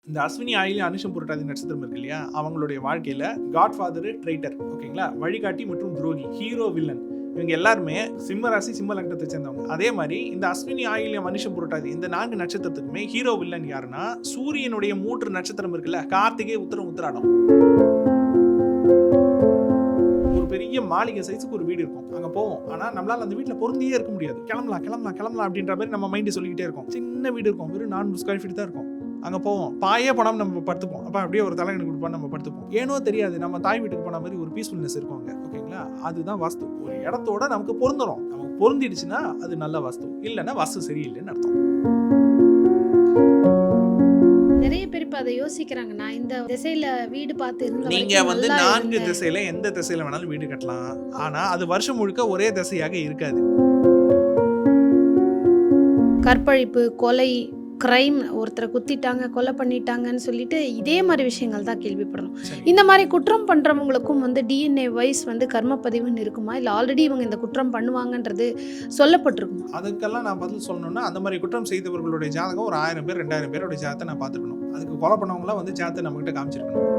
இந்த அஸ்வினி ஆயிலி அனுஷம் புரட்டாதி நட்சத்திரம் இருக்கு இல்லையா, அவங்களுடைய வாழ்க்கையில காட்ஃபாதர், ட்ரைட்டர், ஓகேங்களா, வழிகாட்டி மற்றும் துரோகி, ஹீரோ, வில்லன், இவங்க எல்லாருமே சிம்ம ராசி சிம்ம லக்னத்தை சேர்ந்தவங்க. அதே மாதிரி இந்த அஸ்வினி ஆயில்யம் மனுஷம் புரட்டாதி இந்த 4 நட்சத்திரத்துக்குமே ஹீரோ வில்லன் யாருன்னா சூரியனுடைய 3 நட்சத்திரம் இருக்குல்ல, கார்த்திகை, உத்திரம், உத்திராடம். ஒரு பெரிய மாளிகை சைஸுக்கு ஒரு வீடு இருக்கும், அங்க போவோம். ஆனா நம்மளால அந்த வீட்டுல பொருந்தியே இருக்க முடியாது. கிளம்பலாம் கிளம்பலாம் கிளம்பலாம் அப்படின்ற மாதிரி நம்ம மைண்ட் சொல்லிக்கிட்டே இருக்கும். சின்ன வீடு இருக்கும், வெறும் 400 ஸ்கொயர் ஃபீட் தான் இருக்கும். அங்கே போவோம், பாயே போனாமல் நம்ம படுத்துப்போம். அப்போ அப்படியே ஒரு தலைவனுக்கு கொடுப்போம், நம்ம படுத்துப்போம். ஏனோ தெரியாது, நம்ம தாய் வீட்டுக்கு போன மாதிரி ஒரு பீஸ்ஃபுல்னஸ் இருக்கும் அங்கே, ஓகேங்களா. அதுதான் வாஸ்து. ஒரு இடத்தோட நமக்கு பொருந்துடும். நமக்கு பொருந்திடுச்சுன்னா அது நல்ல வாஸ்து, இல்லைன்னா வாஸ்து சரியில்லைன்னு அர்த்தம். நிறைய பேர் இப்போ அதை யோசிக்கிறாங்க. நான் இந்த திசையில வீடு பார்த்து இருந்த நீங்க வந்து 4 திசையில எந்த திசையில வேணாலும் வீடு கட்டலாம். ஆனா அது வருஷம் முழுக்க ஒரே திசையாக இருக்காது. கற்பழிப்பு, கொலை, கிரைம், ஒருத்தரை குத்திட்டாங்க, கொலை பண்ணிட்டாங்கன்னு சொல்லிட்டு இதே மாதிரி விஷயங்கள் தான் கேள்விப்படணும். இந்த மாதிரி குற்றம் பண்றவங்களுக்கும் வந்து டிஎன்ஏ வைஸ் வந்து கர்ம பதிவுன்னு இருக்குமா, இல்லை ஆல்ரெடி இவங்க இந்த குற்றம் பண்ணுவாங்கன்றது சொல்லப்பட்டிருக்குமா? அதுக்கெல்லாம் நான் பதில் சொல்லணும்னா, அந்த மாதிரி குற்றம் செய்தவர்களுடைய ஜாதகம் ஒரு 1000 பேர் 2000 பேரோட ஜாதத்தை நான் பார்த்துக்கணும். அதுக்கு கொலை பண்ணவங்களாம் வந்து ஜாதத்தை நம்மகிட்ட காமிச்சிருக்கணும்.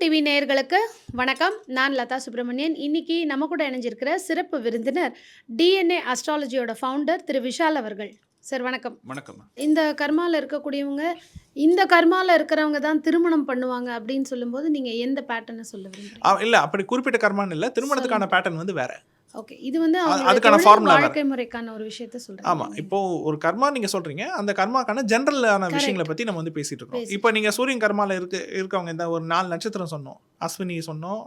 டிவி நேயர்களுக்கு வணக்கம். நான் லதா சுப்ரமணியன். இன்னைக்கு நம்ம கூட இணைஞ்சிருக்கிற சிறப்பு விருந்தினர் டிஎன்ஏ அஸ்ட்ராலஜியோட ஃபவுண்டர் திரு விஷால் அவர்கள். சார் வணக்கம். வணக்கம். இந்த கர்மாவில் இருக்கக்கூடியவங்க, இந்த கர்மாவில் இருக்கிறவங்க தான் திருமணம் பண்ணுவாங்க அப்படின்னு சொல்லும்போது நீங்கள் எந்த பேட்டர்னை சொல்ல விரும்புறீங்க? இல்லை, அப்படி குறிப்பிட்ட கர்மான்னு இல்லை, திருமணத்துக்கான பேட்டர்ன் வந்து வேற. ஓகே, இது வந்து அதுக்கான ஃபார்முலா வாழ்க்கை முறைக்கான ஒரு விஷயத்தை சொல்றேன். ஆமா, இப்போ ஒரு கர்மா நீங்க சொல்றீங்க, அந்த கர்மாக்கான ஜெனரலான விஷயங்களை பத்தி நம்ம வந்து பேசிட்டு இருக்கோம். இப்போ நீங்க சூரியன் கர்மால இருக்கவங்க இந்த ஒரு 4 நட்சத்திரம் சொன்னோம், அஸ்வினி சொன்னோம்,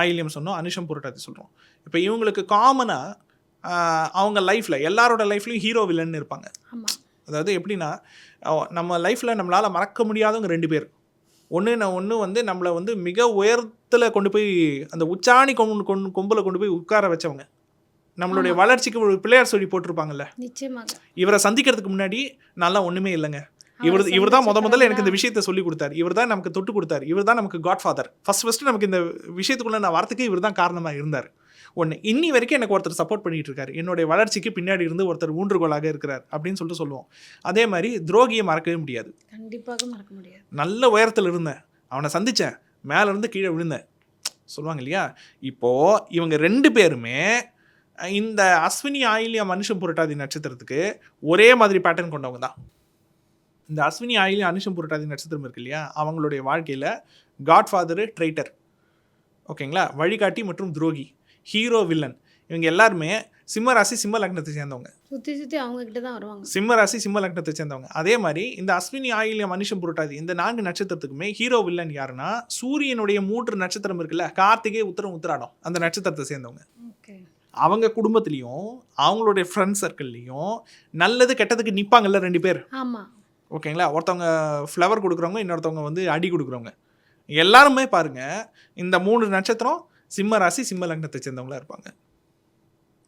ஆயில்யம் சொன்னோம், அனுஷம் புரட்டாதி சொல்றோம். இப்போ இவங்களுக்கு காமனா அவங்க லைஃப்ல எல்லாரோட லைஃப்லயும் ஹீரோ வில்லன் இருப்பாங்க. அதாவது எப்படின்னா, நம்ம லைஃப்ல நம்மளால மறக்க முடியாதவங்க 2 பேர். ஒன்று வந்து நம்மளை வந்து மிக உயரத்தில் கொண்டு போய் அந்த உச்சாணி கொம்பில் கொண்டு போய் உட்கார வச்சவங்க, நம்மளுடைய வளர்ச்சிக்கு ஒரு பிள்ளையார் சொல்லி போட்டிருப்பாங்கல்ல. நிச்சயமாக இவரை சந்திக்கிறதுக்கு முன்னாடி நல்லா ஒன்றுமே இல்லைங்க, இவர் தான் முதல்ல எனக்கு இந்த விஷயத்தை சொல்லி கொடுத்தாரு, இவர் தான் நமக்கு தொட்டு கொடுத்தாரு, இவர் தான் நமக்கு காட்ஃபாதர், ஃபர்ஸ்ட் நமக்கு இந்த விஷயத்துக்குள்ளே நான் வரத்துக்கு இவர் தான் காரணமாக இருந்தார். ஒன்று, இன்னி வரைக்கும் எனக்கு ஒருத்தர் சப்போர்ட் பண்ணிட்டு இருக்காரு, என்னுடைய வளர்ச்சிக்கு பின்னாடி இருந்து ஒருத்தர் ஊன்றுகோலாக இருக்கிறார் அப்படின்னு சொல்லுவோம். அதே மாதிரி துரோகியை மறக்கவே முடியாது, கண்டிப்பாக மறக்க முடியாது. நல்ல உயரத்தில் இருந்தேன், அவனை சந்தித்தேன், மேலேருந்து கீழே விழுந்தேன் சொல்லுவாங்க இல்லையா. இப்போது இவங்க 2 பேருமே இந்த அஸ்வினி ஆயில்யம் மனுஷம் புரட்டாதி நட்சத்திரத்துக்கு ஒரே மாதிரி பேட்டர்ன் கொண்டவங்க தான். இந்த அஸ்வினி ஆயில்யம் அனுஷம் புரட்டாதி நட்சத்திரம் இருக்கு இல்லையா, அவங்களுடைய வாழ்க்கையில் காட்ஃபாதர், ட்ரைட்டர், ஓகேங்களா, வழிகாட்டி மற்றும் துரோகி, ஹீரோ, வில்லன், இவங்க எல்லாருமே சிம்ம ராசி சிம்ம லக்னத்தை சேர்ந்தவங்க. சுற்றி அவங்க கிட்ட தான் வருவாங்க. சிம்ம ராசி சிம்ம லக்னத்தை சேர்ந்தவங்க. அதே மாதிரி இந்த அஸ்வினி ஆயில்யம் மனுஷம் புரட்டாதி இந்த 4 நட்சத்திரத்துக்குமே ஹீரோ வில்லன் யாருன்னா சூரியனுடைய 3 நட்சத்திரம் இருக்குல்ல, கார்த்திகை, உத்திரம், உத்திராடம், அந்த நட்சத்திரத்தை சேர்ந்தவங்க. அவங்க குடும்பத்திலையும் அவங்களுடைய ஃப்ரெண்ட் சர்க்கிள்லையும் நல்லது கெட்டதுக்கு நிற்பாங்கல்ல 2 பேர். ஆமாம், ஓகேங்களா. ஒருத்தவங்க ஃப்ளவர் கொடுக்குறவங்க, இன்னொருத்தவங்க வந்து அடி கொடுக்குறவங்க. எல்லாருமே பாருங்க, இந்த 3 நட்சத்திரம் சிம்ம ராசி சிம்ம லக்னத்தை சேர்ந்தவங்களா இருப்பாங்க.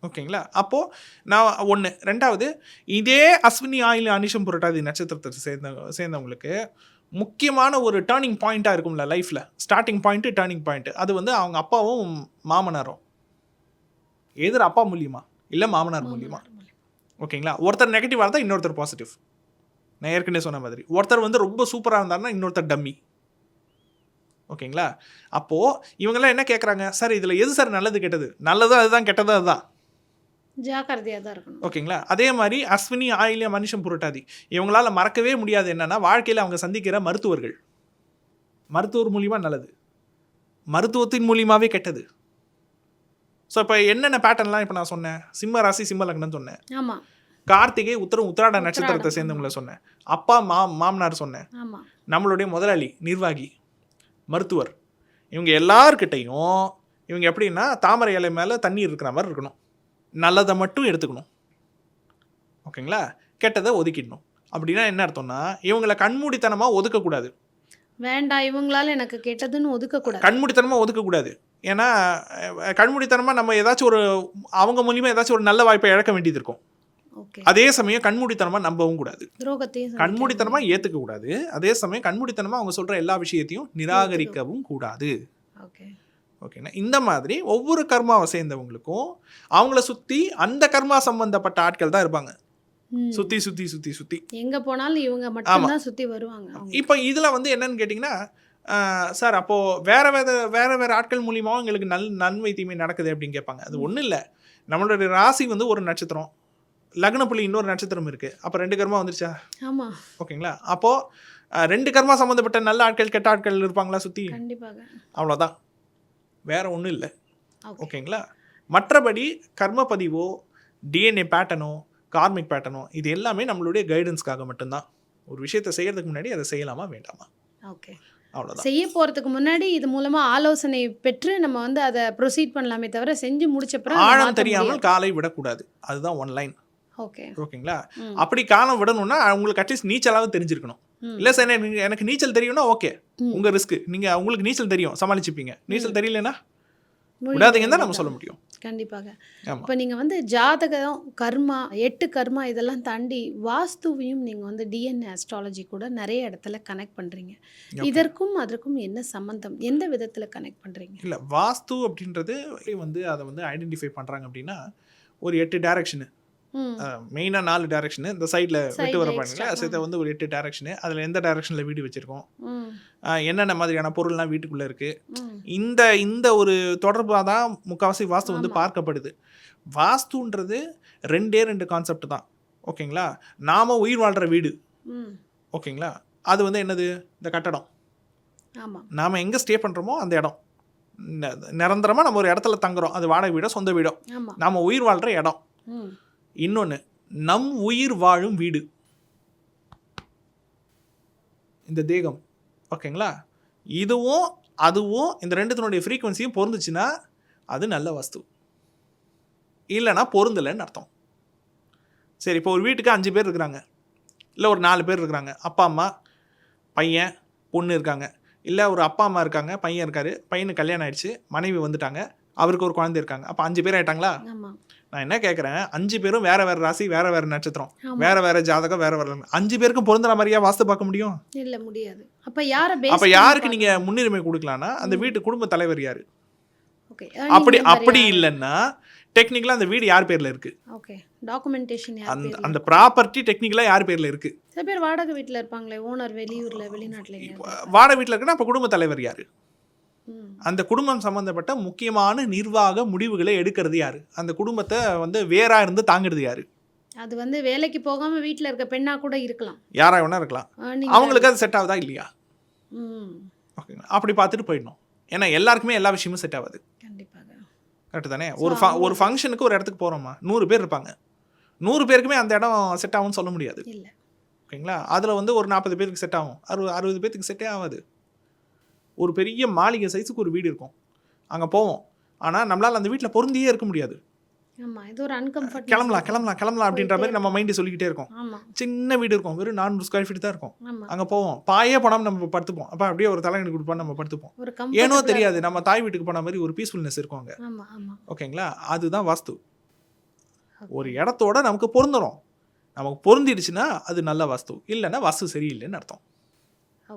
ஓகேங்களா. அப்போது நான் ஒன்று, 2வது இதே அஸ்வினி ஆயில் அனிஷம் புரட்டாதி நட்சத்திரத்தை சேர்ந்தவங்களுக்கு முக்கியமான ஒரு டேர்னிங் பாயிண்ட்டாக இருக்கும்ல லைஃப்பில், ஸ்டார்டிங் பாயிண்ட்டு, டேர்னிங் பாயிண்ட்டு, அது வந்து அவங்க அப்பாவும் மாமனாரும். எதிர் அப்பா மூலியமா இல்லை மாமனார் மூலியமா, ஓகேங்களா. ஒருத்தர் நெகட்டிவாக இருந்தால் இன்னொருத்தர் பாசிட்டிவ். நான் ஏற்கனவே சொன்ன மாதிரி ஒருத்தர் வந்து ரொம்ப சூப்பராக இருந்தாருன்னா இன்னொருத்தர் டம்மி, ஓகேங்களா. அப்போது இவங்கெல்லாம் என்ன கேட்குறாங்க, சார் இதில் எது சார் நல்லது கெட்டது? நல்லதோ அதுதான், கெட்டதோ அதுதான், ஜாக்கிரதையாக தான் இருக்கணும், ஓகேங்களா. அதே மாதிரி அஸ்வினி ஆயில்யம் மனுஷம் புரட்டாதி இவங்களால மறக்கவே முடியாது என்னன்னா, வாழ்க்கையில் அவங்க சந்திக்கிற மருத்துவர்கள், மருத்துவர் மூலியமாக நல்லது, மருத்துவத்தின் மூலியமாகவே கெட்டது. ஸோ இப்போ என்னென்ன பேட்டர்ன்லாம் இப்போ நான் சொன்னேன், சிம்ம ராசி சிம்ம லக்னம் சொன்னேன், ஆமாம், கார்த்திகை, உத்திரம், உத்திராட நட்சத்திரத்தை சேர்ந்தவங்கள சொன்னேன், அப்பா மாமனார் சொன்னேன், ஆமாம், நம்மளுடைய முதலாளி, நிர்வாகி, மருத்துவர், இவங்க எல்லார்கிட்டையும் இவங்க எப்படின்னா தாமரை இலை மேலே தண்ணி இருக்கிற மாதிரி இருக்கணும், நல்லதை மட்டும் எடுத்துக்கணும், ஓகேங்களா. கெட்டதை ஒதுக்கிடணும். அப்படின்னா என்ன அர்த்தம்னா, இவங்களை கண்மூடித்தனமாக ஒதுக்கக்கூடாது. வேண்டாம் இவங்களால எனக்கு கெட்டதுன்னு ஒதுக்கக்கூடாது, கண்மூடித்தனமாக ஒதுக்கக்கூடாது. ஏன்னா கண்மூடித்தனமாக நம்ம ஏதாச்சும் ஒரு அவங்க மூலியமாக ஏதாச்சும் ஒரு நல்ல வாய்ப்பை இழக்க வேண்டியது இருக்கும். ஓகே. அதே சமயம் கண்மூடித்தனமா நம்பவும் கூடாது. துரோகத்தையும் கண்மூடித்தனமா ஏத்துக்க கூடாது. அதே சமயம் கண்மூடித்தனமா அவங்க சொல்ற எல்லா விஷயத்தையும் நிராகரிக்கவும் கூடாது. ஓகே. ஓகேண்ணா. இந்த மாதிரி ஒவ்வொரு கர்மாவை சேர்ந்தவங்களுக்கும் அவங்கள சுத்தி அந்த கர்மா சம்பந்தப்பட்ட ஆட்கள் தான் இருப்பாங்க. சுத்தி சுத்தி சுத்தி சுத்தி எங்க போனாலும் இவங்க மட்டும் தான் சுத்தி வருவாங்க. இப்போ இதுல வந்து என்னன்னு கேட்டிங்கன்னா, சார் அப்போ வேற வேற ஆட்கள் மூலியமாவும் எங்களுக்கு நன்மை தீமை நடக்குது அப்படின்னு கேட்பாங்க. அது ஒன்றும் இல்லை. நம்மளுடைய ராசி வந்து ஒரு நட்சத்திரம், லக்ன புள்ளி இன்னொரு நட்சத்திரம் இருக்கு. அப்போ 2 கர்மா வந்துருச்சா? ஆமா. ஓகேங்களா? அப்போ 2 கர்மா சம்மந்தப்பட்ட நல்ல ஆட்கள் கெட்ட ஆட்கள் இருப்பாங்களா சுற்றி? கண்டிப்பாக. அவ்வளோதான், வேற ஒன்றும் இல்லை. ஓகேங்களா? மற்றபடி கர்ம பதிவோ டிஎன்ஏ பேட்டர்னோ கார்மிக் பேட்டர்னோ இது எல்லாமே நம்மளுடைய கைடன்ஸ்க்காக மட்டும்தான். ஒரு விஷயத்தை செய்யறதுக்கு முன்னாடி அதை செய்யலாமா வேண்டாமா, ஓகே, அவ்வளோதான். செய்ய போகிறதுக்கு முன்னாடி இது மூலமாக ஆலோசனை பெற்று நம்ம வந்து அதை ப்ரொசீட் பண்ணலாமே தவிர செஞ்சு முடிச்சப்பறம் ஆழம் தெரியாமல் காலை விடக்கூடாது. அதுதான் ஒன்லைன். ஓகே, ஓகேங்களா? அப்படி காலம் விடணும்னா உங்களுக்கு அட்லீஸ்ட் நீச்சலாவது தெரிஞ்சிருக்கணும். இல்லை சார் எனக்கு நீச்சல் தெரியும்னா ஓகே, உங்கள் ரிஸ்க். நீங்கள் உங்களுக்கு நீச்சல் தெரியும், சமாளிச்சுப்பீங்க. நீச்சல் தெரியலன்னா விடாதீங்கன்னு தான் நம்ம சொல்ல முடியும். கண்டிப்பாக. இப்போ நீங்கள் வந்து ஜாதகம், கர்மா, 8 கர்மா இதெல்லாம் தாண்டி வாஸ்துவையும் நீங்கள் வந்து டிஎன்ஏ அஸ்ட்ராலஜி கூட நிறைய இடத்துல கனெக்ட் பண்ணுறீங்க. இதற்கும் அதற்கும் என்ன சம்மந்தம், எந்த விதத்தில் கனெக்ட் பண்ணுறீங்க? இல்லை, வாஸ்து அப்படின்றது வந்து அதை வந்து ஐடென்டிஃபை பண்ணுறாங்க அப்படின்னா ஒரு 8 டைரக்ஷனு, மெயினாக 4 டைரக்ஷனு. இந்த சைடில் விட்டு வர பாருங்களா, சேர்த்து வந்து ஒரு 8 டைரக்ஷனு. அதில் எந்த டைரக்ஷனில் வீடு வச்சுருக்கோம், என்னென்ன மாதிரியான பொருள்லாம் வீட்டுக்குள்ளே இருக்குது, இந்த ஒரு தொடர்பாக தான் முக்கால்வாசி வாஸ்து வந்து பார்க்கப்படுது. வாஸ்துன்றது 2 கான்செப்ட் தான். ஓகேங்களா? நாம் உயிர் வாழ்கிற வீடு, ஓகேங்களா, அது வந்து என்னது, இந்த கட்டடம். நாம் எங்கே ஸ்டே பண்ணுறோமோ அந்த இடம், நிரந்தரமாக நம்ம ஒரு இடத்துல தங்குறோம், அது வாடகை வீடோ சொந்த வீடோ, நாம் உயிர் வாழ்கிற இடம். இன்னொன்று நம் உயிர் வாழும் வீடு, இந்த தேகம். ஓகேங்களா? இதுவும் அதுவும் இந்த ரெண்டுத்தினுடைய ஃப்ரீக்குவன்சியும் பொருந்துச்சுன்னா அது நல்ல வாஸ்து, இல்லைனா பொருந்தலைன்னு அர்த்தம். சரி, இப்போ ஒரு வீட்டுக்கு 5 பேர் இருக்கிறாங்க, இல்லை ஒரு 4 பேர் இருக்கிறாங்க. அப்பா அம்மா பையன் பொண்ணு இருக்காங்க, இல்லை ஒரு அப்பா அம்மா இருக்காங்க, பையன் இருக்காரு, பையனுக்கு கல்யாணம் ஆயிடுச்சு, மனைவி வந்துட்டாங்க, அவருக்கு ஒரு குழந்தை இருக்காங்க. அப்போ 5 பேர் ஆயிட்டாங்களா? நான் என்ன கேட்குறேன், 5 பேரும் வேற வேற ராசி, வேற வேற நட்சத்திரம், வேற வேற ஜாதகம், வேற வேற 5 பேருக்கும் பொருந்துற மாதிரியா வாஸ்து பார்க்க முடியும்? இல்ல, முடியாது. அப்ப யாருக்கு நீங்க முன்னுரிமை கொடுக்கலாம்னா அந்த வீட்டு குடும்ப தலைவர் யாரு? அப்படி இல்லைன்னா டெக்னிக்கலா அந்த வீடு யார் பேர்ல இருக்கு, டாக்குமெண்டேஷன் யார் பேர்ல, அந்த ப்ராப்பர்ட்டி டெக்னிக்கலா யார் பேர்ல இருக்கு? சில பேர் வாடகை வீட்ல இருப்பாங்களே, ஓனர் வெளியூர்ல வெளிநாட்டுல. வாடகை வீட்ல இருக்குன்னா அப்ப குடும்ப தலைவர் யாரு? அந்த குடும்பம் சம்பந்தப்பட்ட முக்கியமான நிர்வாக முடிவுகளை எடுக்கிறது யாரு? அந்த குடும்பத்தை வந்து வேறா இருந்து தாங்கிறது யாரு? அது வந்து வேலைக்கு போகாம வீட்டில் இருக்க பெண்ணா கூட இருக்கலாம், யாரா வேணா இருக்கலாம். அவங்களுக்கு அது செட் ஆகுதா இல்லையா? ஓகேங்களா? அப்படி பார்த்துட்டு போயிடணும். ஏன்னா எல்லாருக்குமே எல்லா விஷயமும் செட் ஆகாது. கண்டிப்பாக. கரெக்டு தானே? ஒரு ஃபங்க்ஷனுக்கு ஒரு இடத்துக்கு போகிறோமா, 100 பேர் இருப்பாங்க. 100 பேருக்குமே அந்த இடம் செட் ஆகும்னு சொல்ல முடியாது. ஓகேங்களா? அதில் வந்து ஒரு 40 பேருக்கு செட் ஆகும், 60 பேருக்கு செட்டே ஆகாது. ஒரு பெரிய மாளிகை சைஸுக்கு ஒரு வீடு இருக்கும், அங்கே போவோம். ஆனால் நம்மளால் அந்த வீட்டில் பொருந்தியே இருக்க முடியாது. கிளம்பலாம் அப்படின்ற மாதிரி நம்ம மைண்டு சொல்லிக்கிட்டே இருக்கோம். சின்ன வீடு இருக்கும், வெறும் 400 ஸ்கொயர் ஃபீட் தான் இருக்கும். அங்கே போவோம், பாயே போனாமல் நம்ம படுத்துப்போம். அப்போ அப்படியே ஒரு தலைவணி கொடுப்போம், நம்ம படுத்துப்போம். ஏனோ தெரியாது, நம்ம தாய் வீட்டுக்கு போன மாதிரி ஒரு பீஸ்ஃபுல்னஸ் இருக்கும் அங்கே. ஓகேங்களா? அதுதான் வாஸ்து. ஒரு இடத்தோட நமக்கு பொருந்துடும், நமக்கு பொருந்திடுச்சுன்னா அது நல்ல வாஸ்து, இல்லைன்னா வாஸ்து சரியில்லைன்னு அர்த்தம்.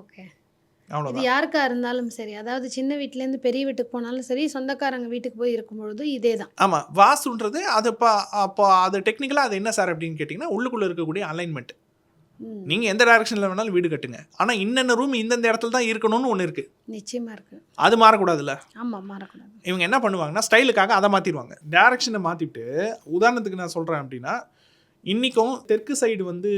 ஓகே, இது யாருக்கா இருந்தாலும் சரி, அதாவது சின்ன வீட்டிலேருந்து பெரிய வீட்டுக்கு போனாலும் சரி, சொந்தக்காரங்க வீட்டுக்கு போய் இருக்கும்பொழுது இதே தான். ஆமாம், வாஸ்துன்றது அது அப்போ அது டெக்னிக்கலாக அது என்ன சார் அப்படின்னு கேட்டிங்கன்னா, உள்ளுக்குள்ளே இருக்கக்கூடிய அலைன்மெண்ட். நீங்கள் எந்த டைரக்ஷனில் வேணாலும் வீடு கட்டுங்க, ஆனால் இன்னென்ன ரூம் இந்தந்த இடத்துல தான் இருக்கணும்னு ஒன்று இருக்குது. நிச்சயமாக இருக்குது, அது மாறக்கூடாதுல்ல? ஆமாம், மாறக்கூடாது. இவங்க என்ன பண்ணுவாங்கன்னா ஸ்டைலுக்காக அதை மாற்றிடுவாங்க, டைரக்ஷனை மாற்றிட்டு. உதாரணத்துக்கு நான் சொல்கிறேன் அப்படின்னா, இன்றைக்கும் தெற்கு சைடு வந்து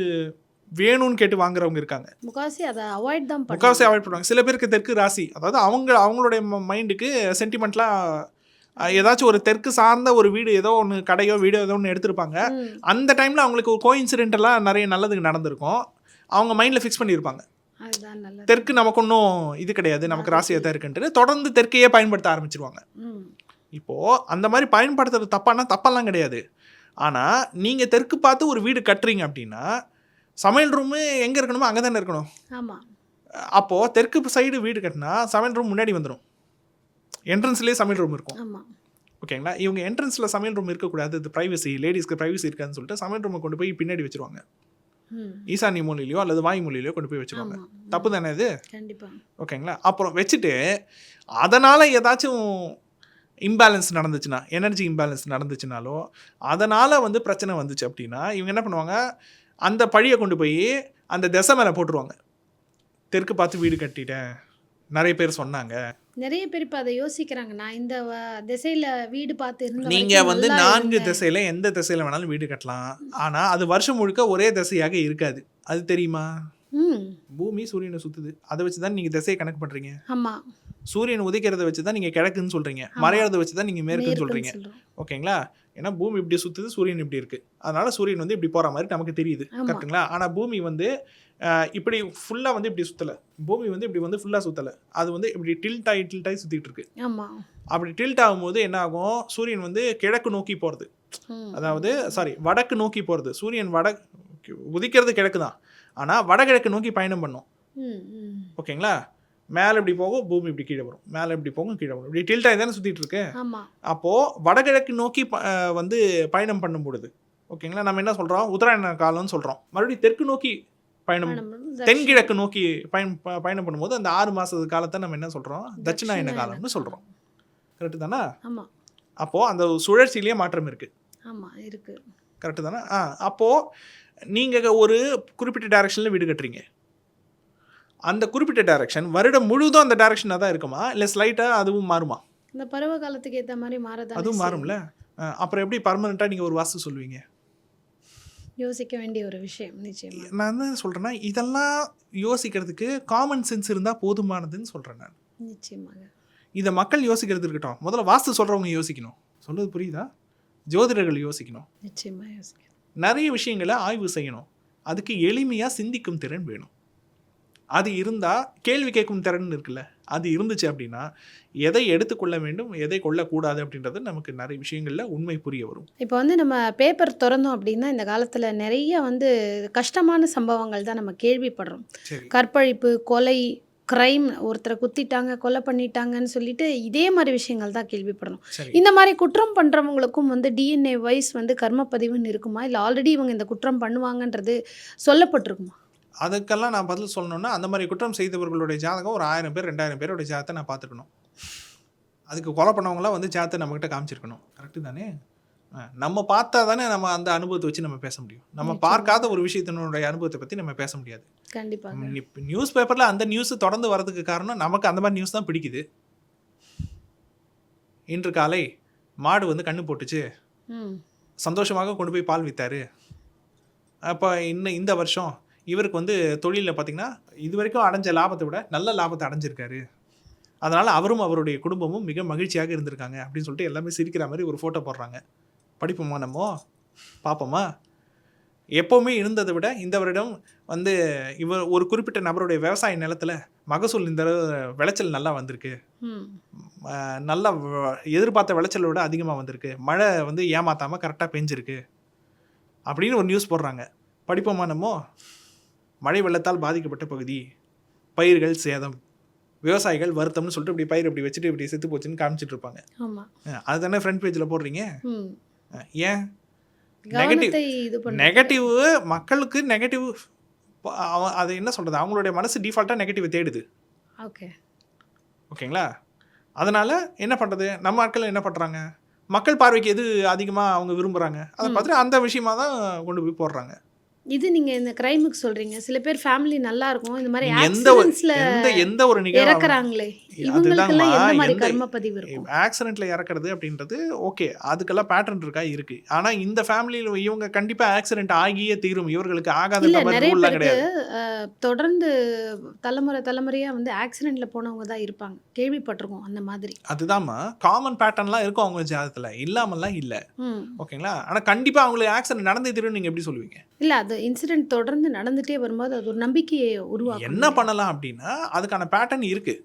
வேணும்னு கேட்டு வாங்குறவங்க இருக்காங்க. முக்காவாசி அதை அவாய்ட் பண்ணுவாங்க. சில பேருக்கு தெற்கு ராசி, அதாவது அவங்களுடைய மைண்டுக்கு சென்டிமெண்ட்லாம் ஏதாச்சும் ஒரு தெற்கு சார்ந்த ஒரு வீடு, ஏதோ ஒன்று கடையோ வீடோ ஏதோ ஒன்று எடுத்திருப்பாங்க. அந்த டைமில் அவங்களுக்கு ஒரு கோஇன்சிடென்டெல்லாம் நிறைய நல்லதுக்கு நடந்திருக்கும். அவங்க மைண்டில் ஃபிக்ஸ் பண்ணியிருப்பாங்க, தெற்கு நமக்கு ஒன்றும் இது கிடையாது, நமக்கு ராசியாக தான் இருக்குன்ட்டு தொடர்ந்து தெற்கையே பயன்படுத்த ஆரம்பிச்சிருவாங்க. இப்போது அந்த மாதிரி பயன்படுத்துறது தப்பெல்லாம் கிடையாது. ஆனால் நீங்கள் தெற்கு பார்த்து ஒரு வீடு கட்டுறீங்க அப்படின்னா சமையல் ரூமு எங்கே இருக்கணுமோ அங்கே தானே இருக்கணும். ஆமாம். அப்போது தெற்கு சைடு வீடு கட்டினா சமையல் ரூம் முன்னாடி வந்துடும், என்ட்ரன்ஸ்லேயே சமையல் ரூம் இருக்கும். ஓகேங்களா? இவங்க என்ட்ரன்ஸில் சமையல் ரூம் இருக்கக்கூடாது, இது ப்ரைவசி, லேடிஸ்க்கு ப்ரைவசி இருக்காதுன்னு சொல்லிட்டு சமையல் ரூமை கொண்டு போய் பின்னாடி வச்சுருவாங்க. ஈசானி மூலையிலையோ அல்லது வாய் மூலையிலையோ கொண்டு போய் வச்சுருவாங்க. தப்பு தானே இது? கண்டிப்பாக. ஓகேங்களா? அப்புறம் வச்சுட்டு அதனால் ஏதாச்சும் இம்பேலன்ஸ் நடந்துச்சுன்னா, எனர்ஜி இம்பேலன்ஸ் நடந்துச்சுனாலோ, அதனால் வந்து பிரச்சனை வந்துச்சு அப்படின்னா இவங்க என்ன பண்ணுவாங்க, அந்த பழியை கொண்டு போய் அந்த திசை மேலே போட்டுருவாங்க. தெற்கு பார்த்து வீடு கட்டிட்டேன், நிறைய பேர் சொன்னாங்க. நிறைய பேர் இப்போ அதை யோசிக்கிறாங்க. நான் இந்த திசையில் வீடு பார்த்து இருந்த நீங்கள் வந்து 4 திசையில் எந்த திசையில் வேணாலும் வீடு கட்டலாம். ஆனால் அது வருஷம் முழுக்க ஒரே திசையாக இருக்காது. அது தெரியுமா? பூமி சூரியனை சுற்றுது, அதை வச்சு தான் நீங்கள் திசையை கணக்கு பண்ணுறீங்க. ஆமாம். சூரியன் உதிக்கிறத வச்சு தான் நீங்கள் கிழக்குன்னு சொல்கிறீங்க, மறையிறத வச்சு தான் நீங்கள் மேற்குன்னு சொல்கிறீங்க. ஓகேங்களா? ஏன்னா பூமி இப்படி சுற்றுது, சூரியன் இப்படி இருக்குது, அதனால் சூரியன் வந்து இப்படி போகிற மாதிரி நமக்கு தெரியுது. கரெக்டுங்களா? ஆனால் பூமி வந்து இப்படி ஃபுல்லாக வந்து இப்படி சுற்றலை, பூமி வந்து இப்படி வந்து ஃபுல்லாக சுற்றலை, அது வந்து இப்படி டில்ட் ஆகி சுற்றிட்டு இருக்கு. அப்படி டில்ட் ஆகும்போது என்ன ஆகும், சூரியன் வந்து கிழக்கு நோக்கி போகிறது, அதாவது வடக்கு நோக்கி போகிறது. சூரியன் உதிக்கிறது கிழக்கு தான், ஆனால் வடகிழக்கு நோக்கி பயணம் பண்ணும். ஓகேங்களா? மேலே இப்படி போகும், பூமி இப்படி கீழே வரும், மேலே இப்படி போகும், கீழே வரும், இப்படி டில்ட் ஆகி தானே சுற்றிட்டு இருக்கு. அப்போது வடகிழக்கு நோக்கி வந்து பயணம் பண்ணும் பொழுது, ஓகேங்களா, நம்ம என்ன சொல்கிறோம், உத்தராயண காலம்னு சொல்கிறோம். மறுபடியும் தெற்கு நோக்கி பயணம், தென்கிழக்கு நோக்கி பயணம் பண்ணும்போது அந்த 6 மாத காலத்தை நம்ம என்ன சொல்கிறோம், தட்சிணாயன காலம்னு சொல்கிறோம். கரெக்டு தானே? அப்போது அந்த சுழற்சியிலேயே மாற்றம் இருக்குது. கரெக்டு தானே? அப்போது நீங்கள் ஒரு குறிப்பிட்ட டைரக்ஷனில் வீடு கட்டுறீங்க, அந்த குறிப்பிட்ட டைரக்ஷன் வருடம் முழுவதும் அந்த டைரக்ஷனாக தான் இருக்குமா, இல்லை ஸ்லைட்டாக அதுவும் மாறுமா? இந்த பருவ காலத்துக்கு ஏற்ற மாதிரி மாறதான், அதுவும் மாறும்ல. அப்புறம் எப்படி பர்மனெண்ட்டாக நீங்கள் ஒரு வாஸ்து சொல்லுவீங்க? யோசிக்க வேண்டிய ஒரு விஷயம். நிச்சயமா நான் என்ன சொல்கிறேன்னா, இதெல்லாம் யோசிக்கிறதுக்கு காமன் சென்ஸ் இருந்தால் போதுமானதுன்னு சொல்கிறேன் நான். நிச்சயமாக இதை மக்கள் யோசிக்கிறது இருக்கட்டும், முதல்ல வாஸ்து சொல்கிறவங்க யோசிக்கணும். சொல்கிறது புரியுதா? ஜோதிடர்கள் யோசிக்கணும். நிச்சயமாக யோசிக்கணும். நிறைய விஷயங்களை ஆய்வு செய்யணும். அதுக்கு எளிமையாக சிந்திக்கும் திறன் வேணும். அது இருந்தால், கேள்வி கேட்கும் திறன் இருக்குல்ல, அது இருந்துச்சு அப்படின்னா எதை எடுத்துக்கொள்ள வேண்டும், எதை கொள்ளக்கூடாது அப்படின்றது நமக்கு நிறைய விஷயங்களில் உண்மை புரிய வரும். இப்போ வந்து நம்ம பேப்பர் திறந்தோம் அப்படின்னா இந்த காலத்தில் நிறைய வந்து கஷ்டமான சம்பவங்கள் தான் நம்ம கேள்விப்படுறோம். கற்பழிப்பு, கொலை, கிரைம், ஒருத்தரை குத்திட்டாங்க, கொலை பண்ணிட்டாங்கன்னு சொல்லிட்டு இதே மாதிரி விஷயங்கள் தான் கேள்விப்படணும். இந்த மாதிரி குற்றம் பண்ணுறவங்களுக்கும் வந்து டிஎன்ஏ வைஸ் வந்து கர்மப்பதிவுன்னு இருக்குமா, இல்லை ஆல்ரெடி இவங்க இந்த குற்றம் பண்ணுவாங்கன்றது சொல்லப்பட்டிருக்குமா? அதுக்கெல்லாம் நான் பதில் சொல்லணுன்னா, அந்த மாதிரி குற்றம் செய்தவர்களுடைய ஜாதகம் ஒரு 1000 பேர் 2000 பேரோட ஜாதகத்தை நான் பார்த்துருக்கணும். அதுக்கு கொலை பண்ணவங்களாம் வந்து ஜாதகத்தை நம்மகிட்ட காமிச்சிருக்கணும். கரெக்டு தானே? நம்ம பார்த்தா தானே நம்ம அந்த அனுபவத்தை வச்சு நம்ம பேச முடியும். நம்ம பார்க்காத ஒரு விஷயத்தினுடைய அனுபவத்தை பற்றி நம்ம பேச முடியாது. கண்டிப்பாக. நியூஸ் பேப்பரில் அந்த நியூஸ் தொடர்ந்து வரதுக்கு காரணம் நமக்கு அந்த மாதிரி நியூஸ் தான் பிடிக்குது. இன்று காலை மாடு வந்து கண்ணு போட்டுச்சு, சந்தோஷமாக கொண்டு போய் பால் விற்றாரு. அப்போ இந்த வருஷம் இவருக்கு வந்து தொழிலில் பார்த்திங்கன்னா இது வரைக்கும் அடைஞ்ச லாபத்தை விட நல்ல லாபத்தை அடைஞ்சிருக்காரு, அதனால் அவரும் அவருடைய குடும்பமும் மிக மகிழ்ச்சியாக இருந்திருக்காங்க அப்படின்னு சொல்லிட்டு எல்லாமே சிரிக்கிற மாதிரி ஒரு ஃபோட்டோ போடுறாங்க. படிப்போமா நம்ம? பார்ப்போமா? எப்போவுமே இருந்ததை விட இந்த வருடம் வந்து இவர் ஒரு குறிப்பிட்ட நபருடைய விவசாய நிலத்தில் மகசூல் இந்த விளைச்சல் நல்லா வந்திருக்கு, நல்லா எதிர்பார்த்த விளைச்சலை விட அதிகமாக வந்திருக்கு, மழை வந்து ஏமாத்தாமல் கரெக்டாக பெஞ்சிருக்கு அப்படின்னு ஒரு நியூஸ் போடுறாங்க. படிப்போமா நம்ம? மழை வெள்ளத்தால் பாதிக்கப்பட்ட பகுதி, பயிர்கள் சேதம், விவசாயிகள் வருத்தம்னு சொல்லிட்டு இப்படி பயிர் இப்படி வச்சுட்டு இப்படி செத்து போச்சுன்னு காமிச்சிட்டு இருப்பாங்க. அதுதானே ஃப்ரண்ட் பேஜில் போடுறீங்க. ஏன் நெகட்டிவ் மக்களுக்கு நெகட்டிவ், அது என்ன சொல்கிறது, அவங்களுடைய மனசு டிஃபால்ட்டாக நெகட்டிவ் தேடுது. ஓகேங்களா? அதனால் என்ன பண்ணுறது, நம்ம ஆட்கள் என்ன பண்ணுறாங்க, மக்கள் பார்வைக்கு எது அதிகமாக அவங்க விரும்புகிறாங்க அதை பார்த்துட்டு அந்த விஷயமாக தான் கொண்டு போய் போடுறாங்க. இது நீங்கள் இந்த கிரைமுக்கு சொல்கிறீங்க, சில பேர் ஃபேமிலி நல்லா இருக்கும், இந்த மாதிரி எந்த ஒரு இறக்குறாங்களே, இவங்களுக்கெல்லாம் எந்த மாதிரி கர்மப்பதிவு இருக்கும்? ஆக்சிடென்ட்ல இறக்குறது அப்படின்றது ஓகே, அதுக்கெல்லாம் பேட்டர்ன் இருக்கா, இருக்கு. ஆனால் இந்த ஃபேமிலியில் இவங்க கண்டிப்பாக ஆக்சிடென்ட் ஆகியே தீரும், இவர்களுக்கு ஆகாத நிறைய கிடையாது. தொடர்ந்து தலைமுறையாக வந்து ஆக்சிடென்ட்ல போனவங்க தான் இருப்பாங்க, கேள்விப்பட்டிருக்கோம் அந்த மாதிரி. அதுதான்மா காமன் பேட்டர்ன்லாம் இருக்கும் அவங்க ஜாதகத்தில், இல்லாமல்லாம் இல்லை. ஓகேங்களா? ஆனால் கண்டிப்பாக அவங்களுக்கு ஆக்சிடென்ட் நடந்தே தீரும் நீங்கள் எப்படி சொல்லுவீங்க? இல்லை, அது இன்சிடென்ட் தொடர்ந்து நடந்துகிட்டே வரும்போது அது ஒரு நம்பிக்கையை உருவாக்கும். என்ன பண்ணலாம் அப்படின்னா அதுக்கான பேட்டர்ன் இருக்குது.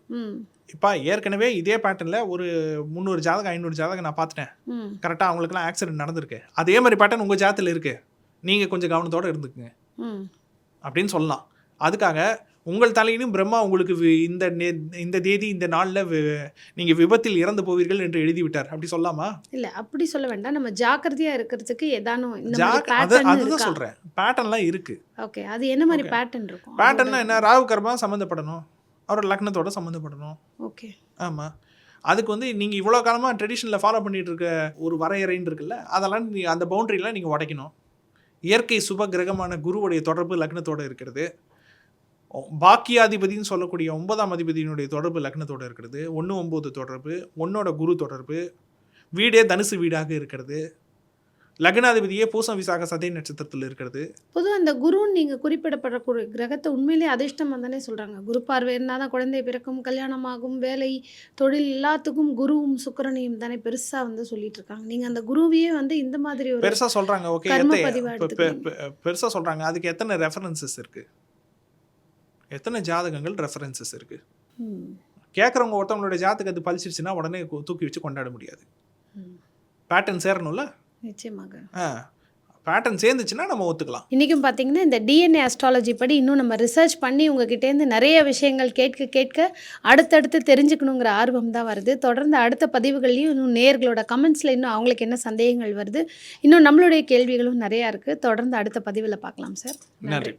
இப்போ ஏற்கனவே இதே பேட்டர்னில் ஒரு 300 ஜாதகம் 500 ஜாதகம் நான் பார்த்துட்டேன், கரெக்டாக அவங்களுக்குலாம் ஆக்சிடென்ட் நடந்திருக்கு. அதே மாதிரி பேட்டர்ன் உங்கள் ஜாதகத்தில் இருக்குது, நீங்கள் கொஞ்சம் கவனத்தோடு இருந்துக்குங்க அப்படின்னு சொல்லலாம். அதுக்காக உங்கள் தலையிலும் பிரம்மா உங்களுக்கு இந்த தேதி இந்த நாளில் நீங்கள் விபத்தில் இறந்து போவீர்கள் என்று எழுதிவிட்டார். அப்படி சொல்லாமா? இல்லை, அப்படி சொல்ல வேண்டாம். நம்ம ஜாக்கிரதையாக இருக்கிறதுக்கு ஏதானும் இந்த மாதிரி பேட்டர்ன் அதுதான் இருக்கா? சொல்கிறேன், பேட்டர்ன்லாம் இருக்குது. ஓகே, அது என்ன மாதிரி பேட்டர்ன் இருக்கும்? பேட்டர்னா என்ன? ராகு கர்மா சம்மந்தப்படணும், அவரோட லக்னத்தோட சம்மந்தப்படணும். ஓகே. ஆமாம். அதுக்கு வந்து நீங்கள் இவ்வளோ காலமாக ட்ரெடிஷனில் ஃபாலோ பண்ணிகிட்டு இருக்க ஒரு வரையறைன்னு இருக்குல்ல, அதெல்லாம் அந்த பவுண்டரிலாம் நீங்கள் உடைக்கணும். இயற்கை சுப கிரகமான குருவுடைய தொடர்பு லக்னத்தோடு இருக்கிறது. பாக்கியாதிபதினு சொல்லக்கூடிய 9ஆம் அதிபதியினுடைய தொடர்பு லக்னத்தோடு இருக்கிறது. 1-9 தொடர்பு, 1ஓட குரு தொடர்பு, வீடே தனுசு வீடாக இருக்கிறது. லக்னாதிபதியே பூசம் விசாக சதய நட்சத்திரத்தில் இருக்கிறது. பொதுவாக அந்த குருன்னு நீங்கள் குறிப்பிடப்படக்கூடிய கிரகத்தை உண்மையிலேயே அதிர்ஷ்டமாக தானே சொல்கிறாங்க. குரு பார்வை இருந்தால் தான் குழந்தை பிறக்கும், கல்யாணமாகும், வேலை, தொழில் எல்லாத்துக்கும் குருவும் சுக்கிரனையும் தானே பெருசாக வந்து சொல்லிட்டு இருக்காங்க. நீங்கள் அந்த குருவையே வந்து இந்த மாதிரி ஒரு பெருசாக சொல்கிறாங்க. ஓகே, கர்ம பதிவா எடுத்துக்கிறீங்க. பெருசாக சொல்கிறாங்க. அதுக்கு எத்தனை ரெஃபரன்சஸ் இருக்குது, எத்தனை ஜாதகங்கள் ரெஃபரன்சஸ் இருக்குது? கேட்குறவங்க ஒருத்தவங்களோட ஜாதகம் அது பழிச்சிருச்சுன்னா உடனே தூக்கி வச்சு கொண்டாட முடியாது. பேட்டர்ன் சேரணும்ல. நிச்சயமாக. பேட்டர்ன் சேர்ந்துச்சுன்னா நம்ம ஒத்துக்கலாம். இன்றைக்கும் பார்த்தீங்கன்னா இந்த டிஎன்ஏ அஸ்ட்ராலஜி படி இன்னும் நம்ம ரிசர்ச் பண்ணி உங்ககிட்டேருந்து நிறைய விஷயங்கள் கேட்க அடுத்தடுத்து தெரிஞ்சுக்கணுங்கிற ஆர்வம் தான் வருது. தொடர்ந்து அடுத்த பதிவுகள்லையும் இன்னும் நேயர்களோட கமெண்ட்ஸில் இன்னும் அவங்களுக்கு என்ன சந்தேகங்கள் வருது, இன்னும் நம்மளுடைய கேள்விகளும் நிறையா இருக்குது. தொடர்ந்து அடுத்த பதிவில் பார்க்கலாம் சார். நன்றி.